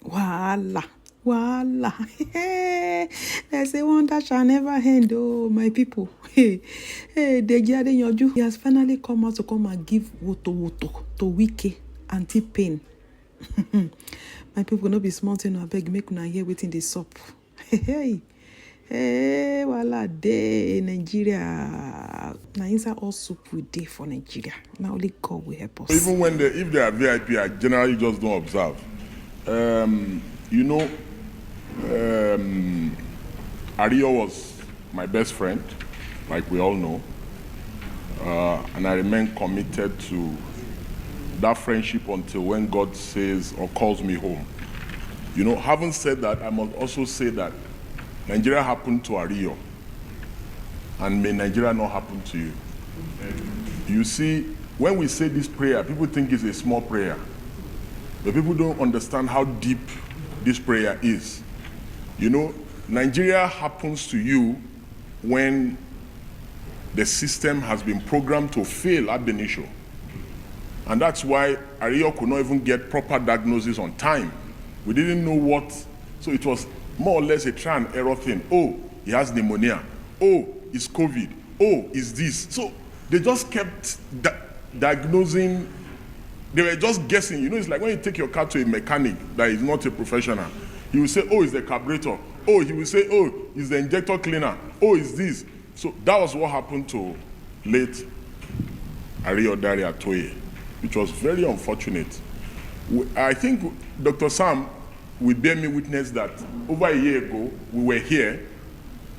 Voila. They say wonder shall never end, oh, my people. Deji Adeyanju, he has finally come out to come and give Wortowotor to Wike anti-pain. My people no be small thing, I beg make una hear wetin dey sup. Voila, dey Nigeria. Na inside all soup we dey for Nigeria. Na only God will help us. Even when if they are VIP, I generally just don't observe. Ario was my best friend, like we all know, and I remain committed to that friendship until when God says or calls me home. Having said that, I must also say that Nigeria happened to Ario, and may Nigeria not happen to you. You see, when we say this prayer, people think it's a small prayer, but people don't understand how deep this prayer is. Nigeria happens to you when the system has been programmed to fail ab initio. And that's why Ario could not even get proper diagnosis on time. We didn't know what, so it was more or less a try and error thing. Oh, he has pneumonia. Oh, it's COVID. Oh, it's this. So they just kept diagnosing. They were just guessing. It's like when you take your car to a mechanic that is not a professional. He will say, oh, it's the carburetor. Oh, he will say, oh, it's the injector cleaner. Oh, it's this. So that was what happened to late Ario Dare Atoye, which was very unfortunate. I think Dr. Sam will bear me witness that over a year ago, we were here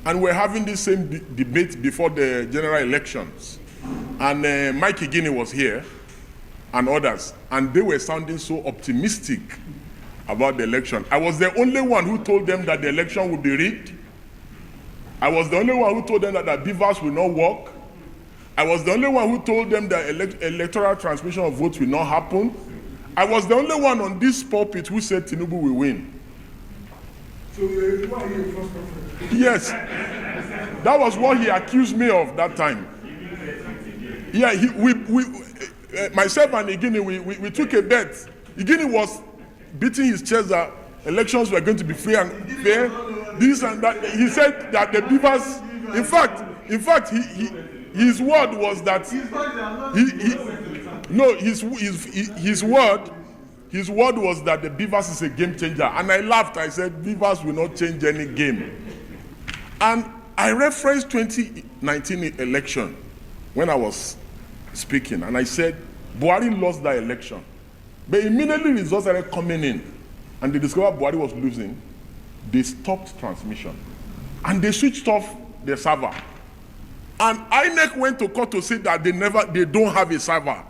and we're having the same debate before the general elections. And Mike Guinea was here and others, and they were sounding so optimistic about the election. I was the only one who told them that the election would be rigged. I was the only one who told them that the beavers will not work. I was the only one who told them that electoral transmission of votes will not happen. I was the only one on this pulpit who said Tinubu will win. So you are here first prophet? Yes. That was what he accused me of that time. Yeah, myself and Igini, we took a bet. Igini was beating his chest that elections were going to be free and fair, this and that. He said that the beavers, in fact, his word was that his word was that the beavers is a game changer. And I laughed. I said, beavers will not change any game. And I referenced 2019 election when I was speaking, and I said, Buhari lost that election. But immediately results started coming in, and they discovered Buhari was losing. They stopped transmission, and they switched off the server. And Inec went to court to say that they don't have a server.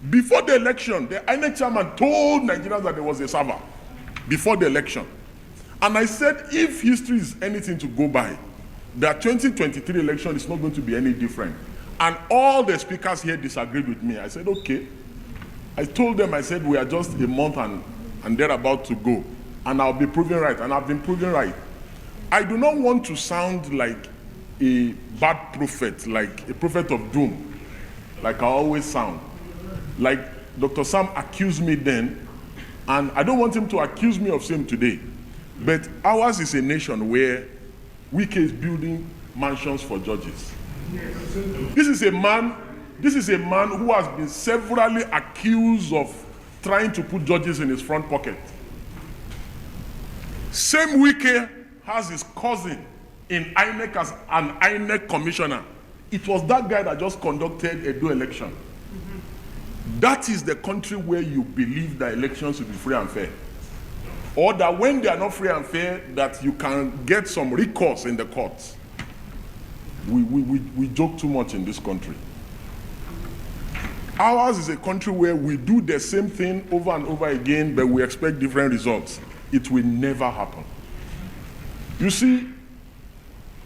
Before the election, the Inec chairman told Nigerians that there was a server before the election. And I said, if history is anything to go by, the 2023 election is not going to be any different. And all the speakers here disagreed with me. I said, okay. I told them, I said, we are just a month and they're about to go. And I'll be proven right. And I've been proven right. I do not want to sound like a bad prophet, like a prophet of doom, like I always sound. Like Dr. Sam accused me then, and I don't want him to accuse me of same today. But ours is a nation where Wike is building mansions for judges. This is a man who has been severally accused of trying to put judges in his front pocket. Same Wike has his cousin in Inec as an Inec commissioner. It was that guy that just conducted a do election. That is the country where you believe that elections should be free and fair. Or that when they are not free and fair, that you can get some recourse in the courts. We joke too much in this country. Ours is a country where we do the same thing over and over again, but we expect different results. It will never happen. You see,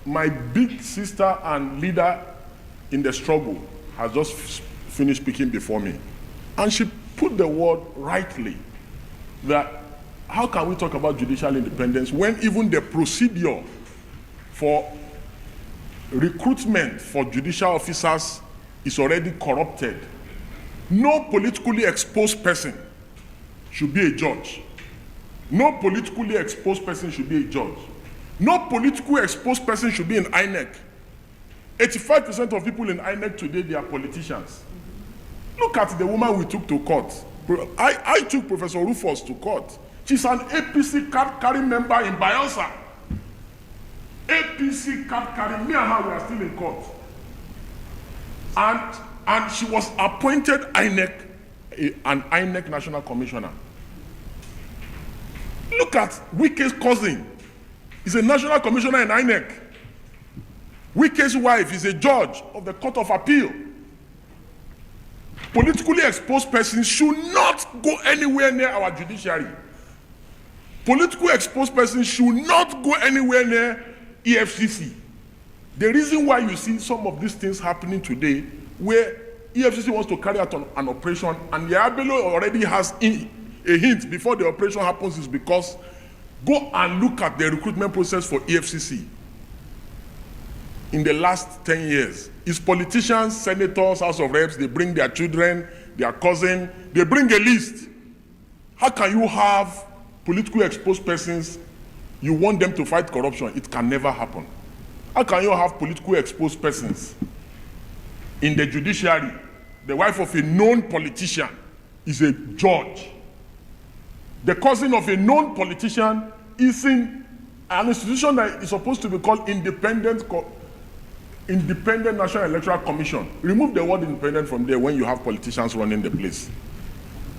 my big sister and leader in the struggle has just finished speaking before me. And she put the word rightly, that how can we talk about judicial independence when even the procedure for recruitment for judicial officers is already corrupted? No politically exposed person should be a judge. No politically exposed person should be a judge. No politically exposed person should be in Inec. 85% of people in Inec today, they are politicians. Look at the woman we took to court. I took Professor Rufus to court. She's an APC card-carrying member in Bayelsa. APC card-carrying, me and her, we are still in court. And she was appointed INEC, an INEC National Commissioner. Look at Wike's cousin. He's a National Commissioner in INEC. Wike's wife is a judge of the Court of Appeal. Politically exposed persons should not go anywhere near our judiciary. Politically exposed persons should not go anywhere near EFCC. The reason why you see some of these things happening today, where EFCC wants to carry out an operation and the Abelo already has a hint before the operation happens, is because go and look at the recruitment process for EFCC in the last 10 years. It's politicians, senators, House of Reps, they bring their children, their cousin, they bring a list. How can you have politically exposed persons, you want them to fight corruption? It can never happen. How can you have politically exposed persons in the judiciary? The wife of a known politician is a judge. The cousin of a known politician is in an institution that is supposed to be called Independent National Electoral Commission. Remove the word independent from there when you have politicians running the place.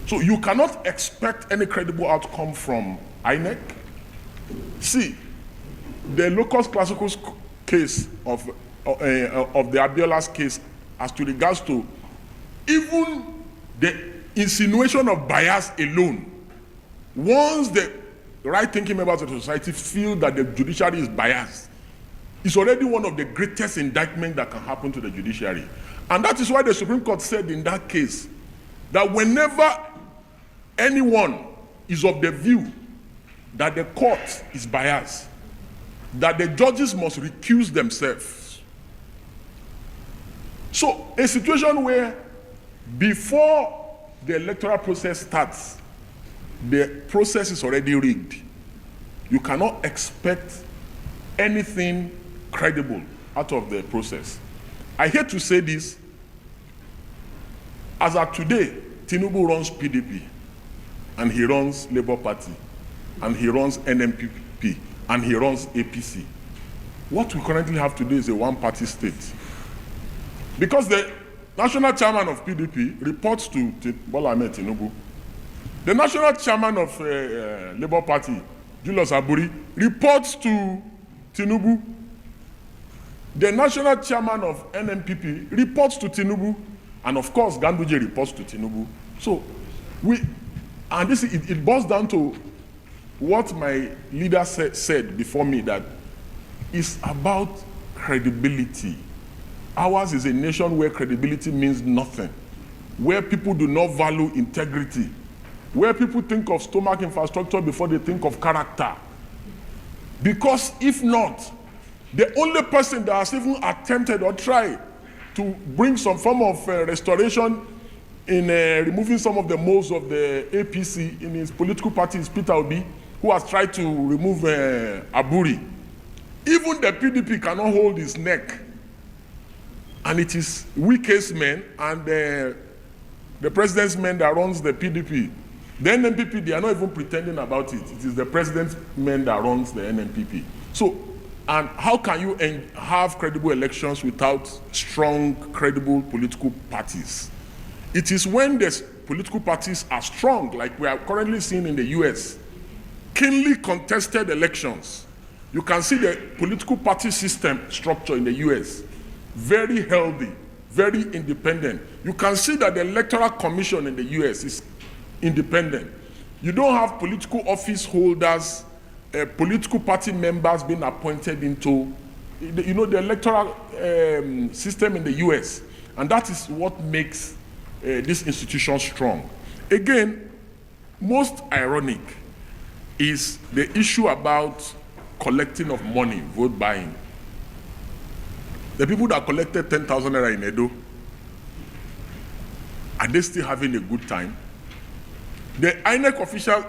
So you cannot expect any credible outcome from INEC. See, the Locust Classicals case of the Abiola's case, as to regards to even the insinuation of bias alone, once the right-thinking members of the society feel that the judiciary is biased, it's already one of the greatest indictments that can happen to the judiciary. And that is why the Supreme Court said in that case that whenever anyone is of the view that the court is biased, that the judges must recuse themselves. So a situation where before the electoral process starts, the process is already rigged, you cannot expect anything credible out of the process. I hate to say this, as of today, Tinubu runs PDP, and he runs Labour Party, and he runs NMPP, and he runs APC. What we currently have today is a one-party state. Because the national chairman of PDP reports to Bola Ahmed Tinubu. The national chairman of Labour Party, Julius Aburi, reports to Tinubu. The national chairman of NMPP reports to Tinubu. And of course, Ganduje reports to Tinubu. So, it boils down to what my leader said before me, that it's about credibility. Ours is a nation where credibility means nothing, where people do not value integrity, where people think of stomach infrastructure before they think of character. Because if not, the only person that has even attempted or tried to bring some form of restoration in removing some of the moles of the APC in his political party is Peter Obi, who has tried to remove Aburi. Even the PDP cannot hold his neck. And it is Wike's men and the president's men that runs the PDP. The NMPP, they are not even pretending about it. It is the president's men that runs the NMPP. So, and how can you have credible elections without strong, credible political parties? It is when the political parties are strong, like we are currently seeing in the US, keenly contested elections. You can see the political party system structure in the US, very healthy, very independent. You can see that the Electoral Commission in the US is independent. You don't have political office holders, political party members being appointed into, the electoral system in the US. And that is what makes this institution strong. Again, most ironic is the issue about collecting of money, vote buying. The people that collected 10,000 naira in Edo, are they still having a good time? The Inec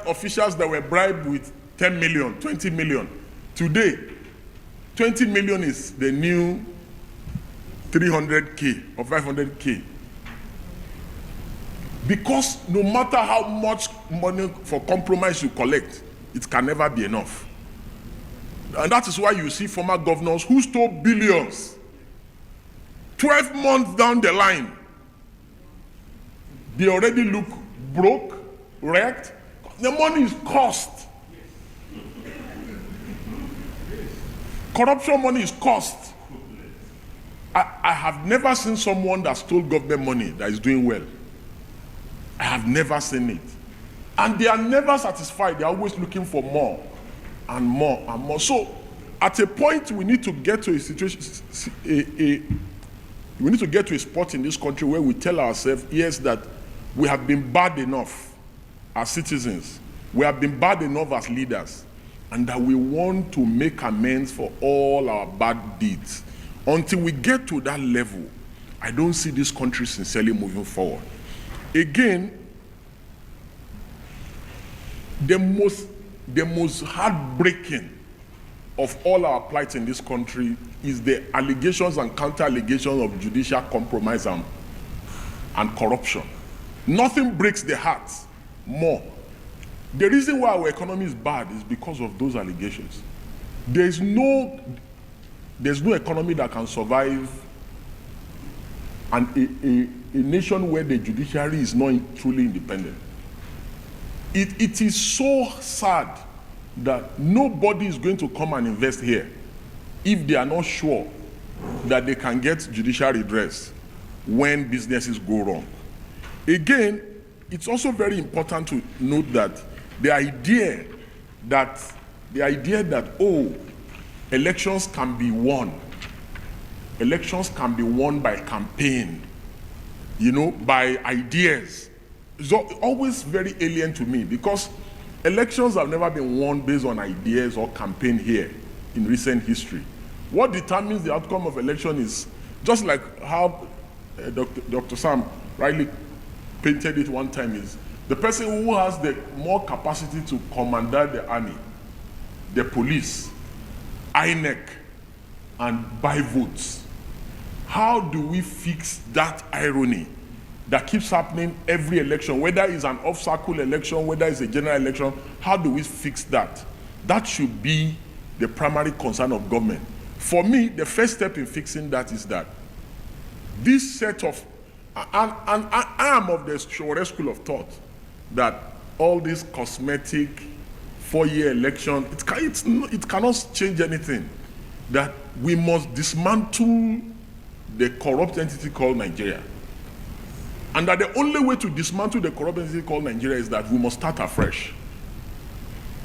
officials that were bribed with 10 million, 20 million. Today, 20 million is the new 300K or 500K. Because no matter how much money for compromise you collect, it can never be enough. And that is why you see former governors who stole billions. 12 months down the line, they already look broke, wrecked. The money is cost. Corruption money is cost. I have never seen someone that stole government money that is doing well. I have never seen it. And they are never satisfied. They are always looking for more and more and more. So at a point, we need to get to a situation, we need to get to a spot in this country where we tell ourselves, yes, that we have been bad enough as citizens. We have been bad enough as leaders. And that we want to make amends for all our bad deeds. Until we get to that level, I don't see this country sincerely moving forward. Again, the most heartbreaking of all our plights in this country is the allegations and counter-allegations of judicial compromise and corruption. Nothing breaks the heart more. The reason why our economy is bad is because of those allegations. There's no economy that can survive and a nation where the judiciary is not truly independent. It is so sad that nobody is going to come and invest here if they are not sure that they can get judicial redress when businesses go wrong. Again, it's also very important to note that the idea that elections can be won by campaign, by ideas, is always very alien to me, because elections have never been won based on ideas or campaign here in recent history. What determines the outcome of election is just like how Dr. Sam rightly painted it one time, is the person who has the more capacity to command the army, the police, Inec, and buy votes. How do we fix that irony that keeps happening every election, whether it's an off-cycle election, whether it's a general election? How do we fix that? That should be the primary concern of government. For me, the first step in fixing that is that this set of, and I am of the Shore school of thought, that all this cosmetic 4-year election, it cannot change anything. That we must dismantle the corrupt entity called Nigeria. And that the only way to dismantle the corrupt entity called Nigeria is that we must start afresh.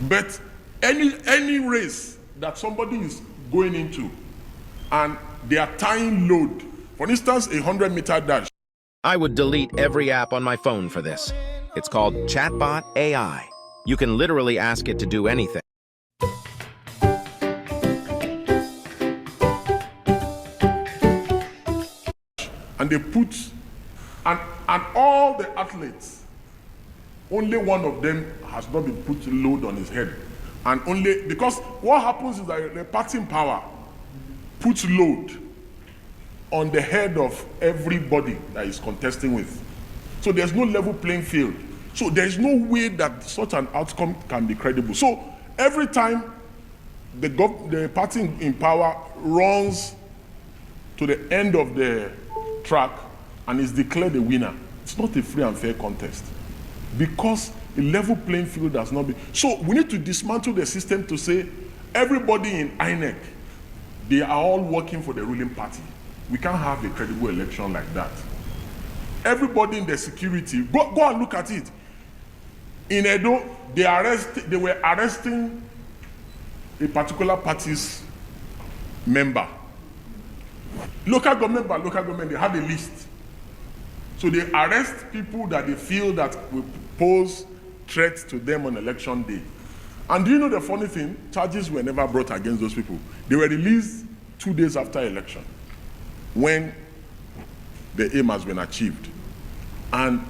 But any race that somebody is going into and they are tying load, for instance, a 100-meter dash. I would delete every app on my phone for this. It's called Chatbot AI. You can literally ask it to do anything. And they put, and all the athletes, only one of them has not been put load on his head. And only, because what happens is that the party in power puts load on the head of everybody that is contesting with. So there's no level playing field. So there's no way that such an outcome can be credible. So every time the party in power runs to the end of the track and is declared a winner, it's not a free and fair contest, because a level playing field has not been. So we need to dismantle the system to say everybody in Inec, they are all working for the ruling party. We can't have a credible election like that. Everybody in the security, go and look at it. In Edo, they were arresting a particular party's member. Local government by local government, they have a list. So they arrest people that they feel that will pose threats to them on election day. And do you know the funny thing? Charges were never brought against those people. They were released 2 days after election, when the aim has been achieved. And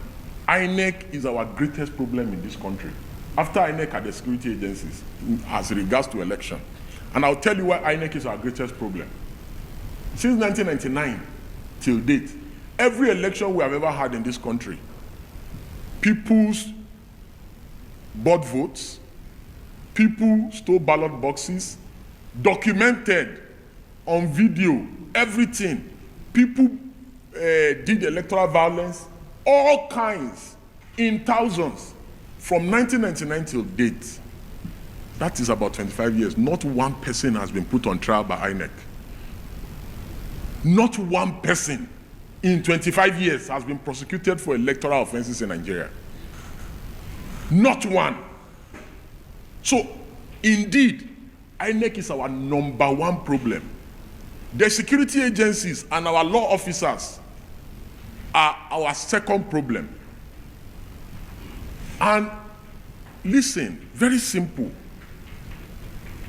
INEC is our greatest problem in this country. After INEC are the security agencies as regards to election. And I'll tell you why INEC is our greatest problem. Since 1999 till date, every election we have ever had in this country, people bought votes, people stole ballot boxes, documented on video, everything. People did electoral violence, all kinds, in thousands, from 1999 till date. That is about 25 years. Not one person has been put on trial by INEC. Not one person in 25 years has been prosecuted for electoral offenses in Nigeria. Not one. So, indeed, INEC is our number one problem. The security agencies and our law officers are our second problem. And listen, very simple.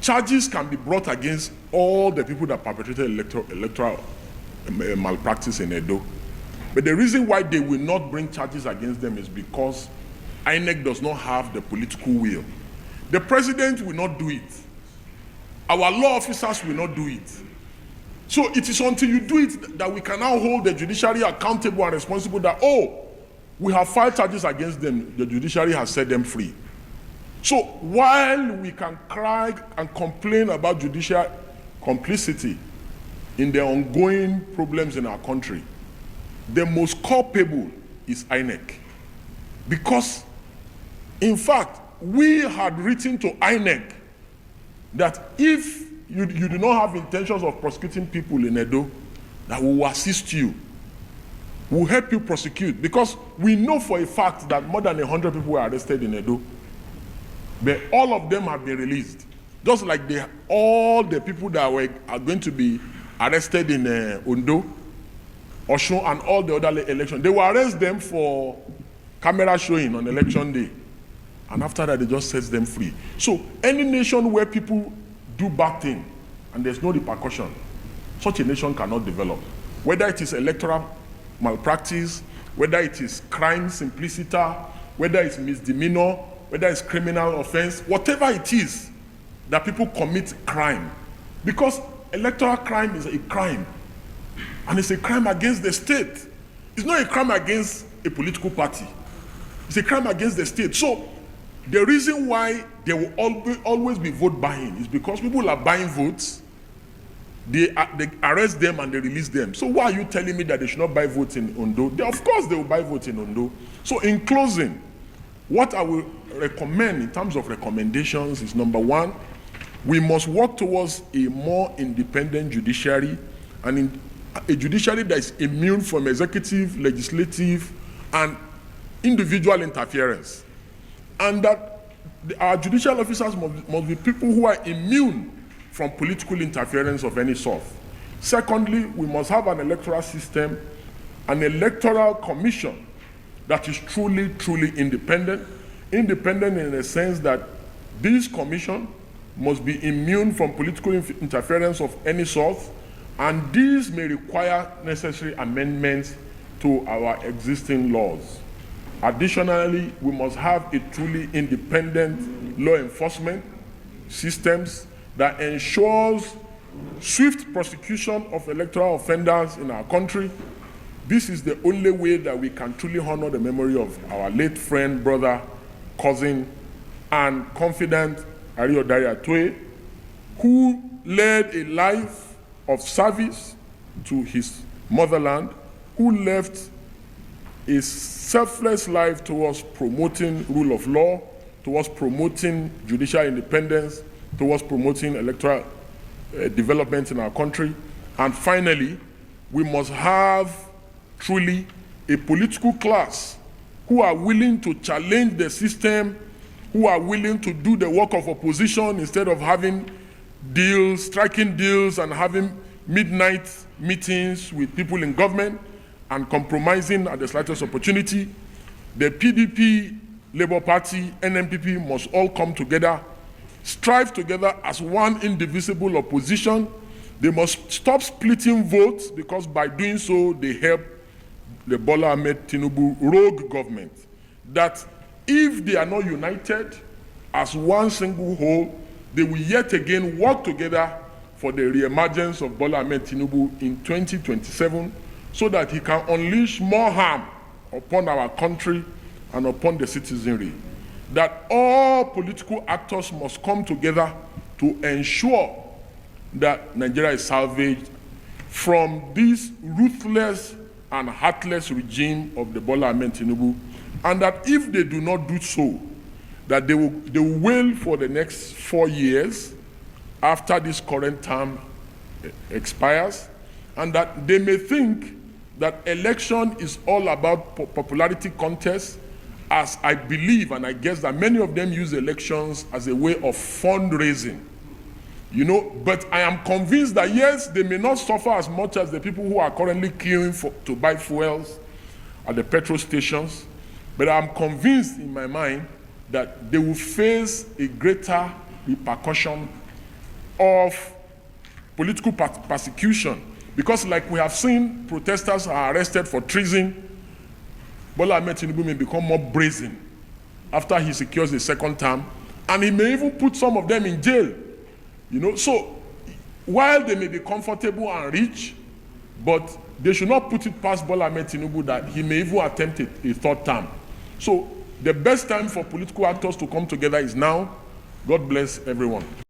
Charges can be brought against all the people that perpetrated electoral malpractice in Edo. But the reason why they will not bring charges against them is because INEC does not have the political will. The president will not do it. Our law officers will not do it. So it is until you do it that we can now hold the judiciary accountable and responsible that, oh, we have filed charges against them, the judiciary has set them free. So while we can cry and complain about judicial complicity in the ongoing problems in our country, the most culpable is INEC. Because, in fact, we had written to INEC that if you do not have intentions of prosecuting people in Edo, that we will assist you. We will help you prosecute. Because we know for a fact that more than 100 people were arrested in Edo. But all of them have been released. Just like all the people that are going to be arrested in Ondo, Osun, and all the other elections. They will arrest them for camera showing on election day. And after that, they just set them free. So any nation where people do bad things and there's no repercussion, such a nation cannot develop. Whether it is electoral malpractice, whether it is crime simpliciter, whether it's misdemeanor, whether it's criminal offense, whatever it is that people commit crime. Because electoral crime is a crime. And it's a crime against the state. It's not a crime against a political party. It's a crime against the state. So the reason why there will always be vote buying is because people are buying votes, they arrest them and they release them. So why are you telling me that they should not buy votes in Ondo? Of course they will buy votes in Ondo. So in closing, what I will recommend in terms of recommendations is, number one, we must work towards a more independent judiciary, and a judiciary that is immune from executive, legislative, and individual interference. And that our judicial officers must be people who are immune from political interference of any sort. Secondly, we must have an electoral system, an electoral commission that is truly, truly independent. Independent in the sense that this commission must be immune from political interference of any sort, and these may require necessary amendments to our existing laws. Additionally, we must have a truly independent law enforcement systems that ensures swift prosecution of electoral offenders in our country. This is the only way that we can truly honor the memory of our late friend, brother, cousin, and confidant Adeyanju Atoye, who led a life of service to his motherland, who left a selfless life towards promoting rule of law, towards promoting judicial independence, towards promoting electoral development in our country. And finally, we must have truly a political class who are willing to challenge the system, who are willing to do the work of opposition instead of having deals, striking deals, and having midnight meetings with people in government and compromising at the slightest opportunity. The PDP, Labour Party, NNPP must all come together, strive together as one indivisible opposition. They must stop splitting votes, because by doing so, they help the Bola Ahmed Tinubu rogue government. that if they are not united as one single whole, they will yet again work together for the re-emergence of Bola Ahmed Tinubu in 2027 so that he can unleash more harm upon our country and upon the citizenry. That all political actors must come together to ensure that Nigeria is salvaged from this ruthless and heartless regime of the Bola Ahmed Tinubu, and that if they do not do so, that they will wail for the next 4 years after this current term expires, and that they may think that election is all about popularity contests, as I believe, and I guess that many of them use elections as a way of fundraising. You know, but I am convinced that yes, they may not suffer as much as the people who are currently queuing to buy fuels at the petrol stations, but I'm convinced in my mind that they will face a greater repercussion of political persecution, because like we have seen, protesters are arrested for treason. Bola Ahmed Tinubu may become more brazen after he secures the second term, and he may even put some of them in jail. You know, so while they may be comfortable and rich, but they should not put it past Bola Ahmed Tinubu that he may even attempt a third term. So the best time for political actors to come together is now. God bless everyone.